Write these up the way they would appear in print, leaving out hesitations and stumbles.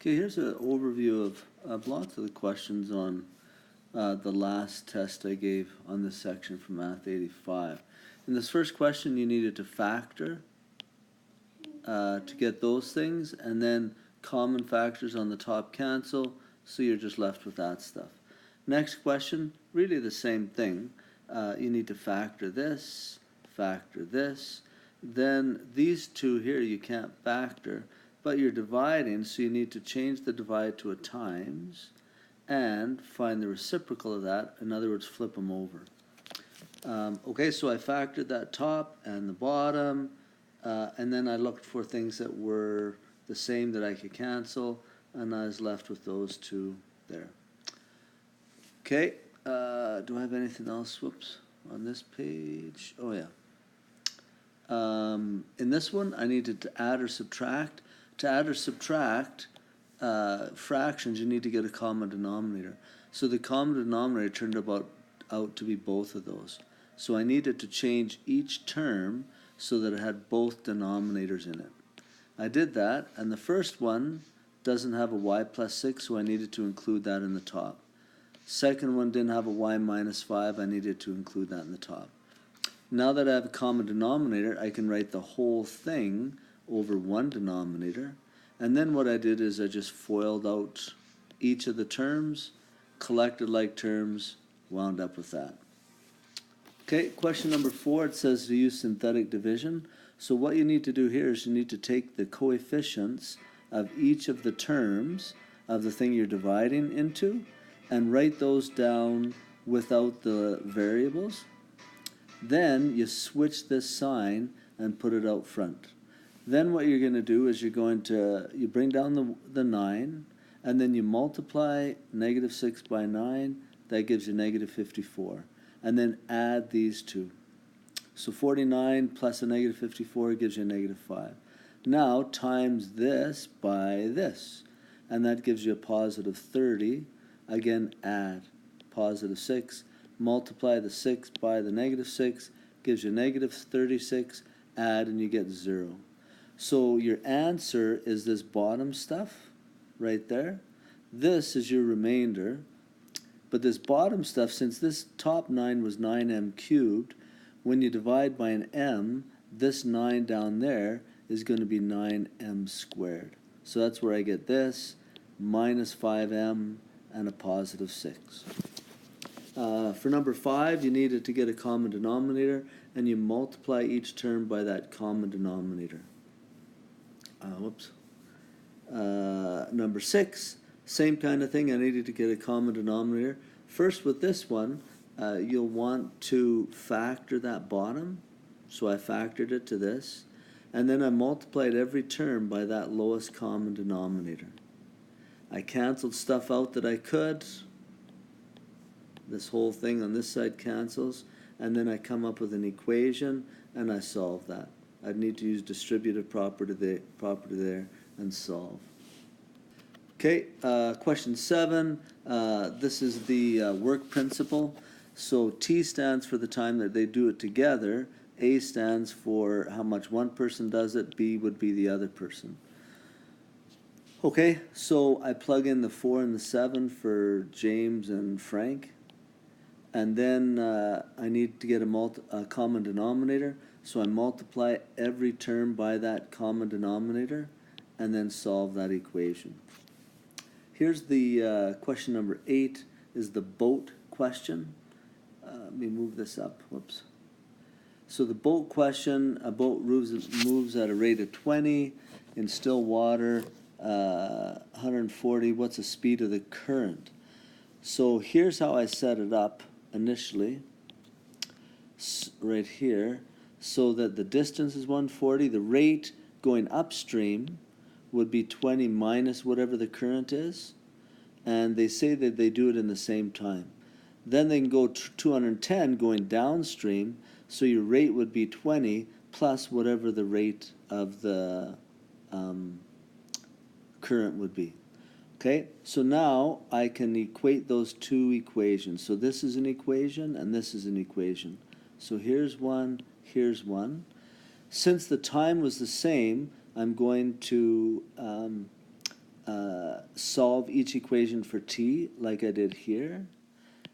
Okay, here's an overview of lots of the questions on the last test I gave on this section from Math 85. In this first question, you needed to factor to get those things, and then common factors on the top cancel, so you're just left with that stuff. Next question, really the same thing. You need to factor this, then these two here you can't factor, but you're dividing, so you need to change the divide to a times and find the reciprocal of that. In other words, flip them over. Okay, so I factored that top and the bottom, and then I looked for things that were the same that I could cancel, and I was left with those two there. Okay, do I have anything else, whoops, on this page? Oh yeah. In this one, I needed to add or subtract. To add or subtract fractions, you need to get a common denominator. So the common denominator turned out to be both of those. So I needed to change each term so that it had both denominators in it. I did that, and the first one doesn't have a y plus 6, so I needed to include that in the top. Second one didn't have a y minus 5, I needed to include that in the top. Now that I have a common denominator, I can write the whole thing over one denominator. And then what I did is I just FOILed out each of the terms, collected like terms, wound up with that. Okay, question number 4, it says to use synthetic division. So what you need to do here is you need to take the coefficients of each of the terms of the thing you're dividing into and write those down without the variables. Then you switch this sign and put it out front. Then what you're going to do is you bring down the 9, and then you multiply negative 6 by 9, that gives you negative 54. And then add these two. So 49 plus a negative 54 gives you a negative 5. Now times this by this, and that gives you a positive 30. Again, add positive 6. Multiply the 6 by the negative 6, gives you negative 36, add, and you get 0. So your answer is this bottom stuff right there. This is your remainder. But this bottom stuff, since this top 9 was 9m cubed, when you divide by an m, this 9 down there is going to be 9m squared. So that's where I get this, minus 5m, and a positive 6. For number 5, you needed to get a common denominator, and you multiply each term by that common denominator. Number 6, same kind of thing. I needed to get a common denominator. First, with this one, you'll want to factor that bottom. So I factored it to this. And then I multiplied every term by that lowest common denominator. I canceled stuff out that I could. This whole thing on this side cancels, and then I come up with an equation, and I solve that. I'd need to use distributive property there and solve. Okay, question 7. This is the work principle. So T stands for the time that they do it together. A stands for how much one person does it. B would be the other person. Okay, so I plug in the 4 and the 7 for James and Frank. And then I need to get a common denominator. So I multiply every term by that common denominator and then solve that equation. Here's the question number 8 is the boat question. Let me move this up. Whoops. So the boat question, a boat moves at a rate of 20 in still water, 140. What's the speed of the current? So here's how I set it up initially, right here, so that the distance is 140. The rate going upstream would be 20 minus whatever the current is, and they say that they do it in the same time. Then they can go 210 going downstream, so your rate would be 20 plus whatever the rate of the current would be. Okay, so now I can equate those two equations. So this is an equation and this is an equation. So here's one, here's one. Since the time was the same, I'm going to solve each equation for t like I did here.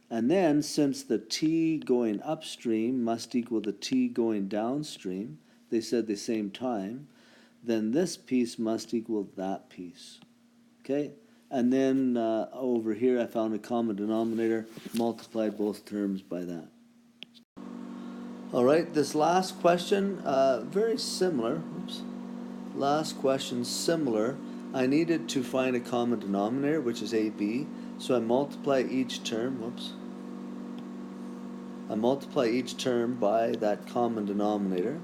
And then, since the t going upstream must equal the t going downstream, they said the same time, then this piece must equal that piece. Okay? And then over here I found a common denominator, multiplied both terms by that. Alright, this last question, very similar. Oops. Last question, similar. I needed to find a common denominator, which is AB. So I multiply each term, whoops. I multiply each term by that common denominator.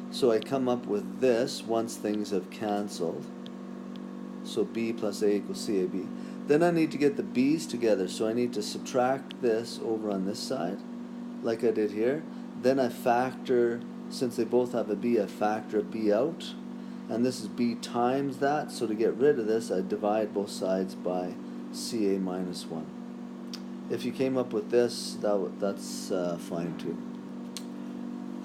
So I come up with this once things have cancelled. So B plus A equals CAB. Then I need to get the B's together. So I need to subtract this over on this side, like I did here. Then I factor, since they both have a B, I factor a B out. And this is B times that. So to get rid of this, I divide both sides by CA minus 1. If you came up with this, that's fine too.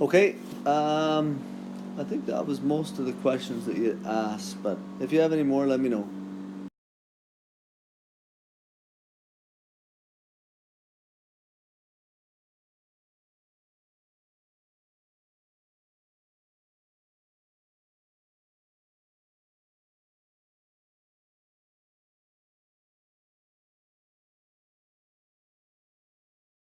Okay, I think that was most of the questions that you asked, but if you have any more, let me know.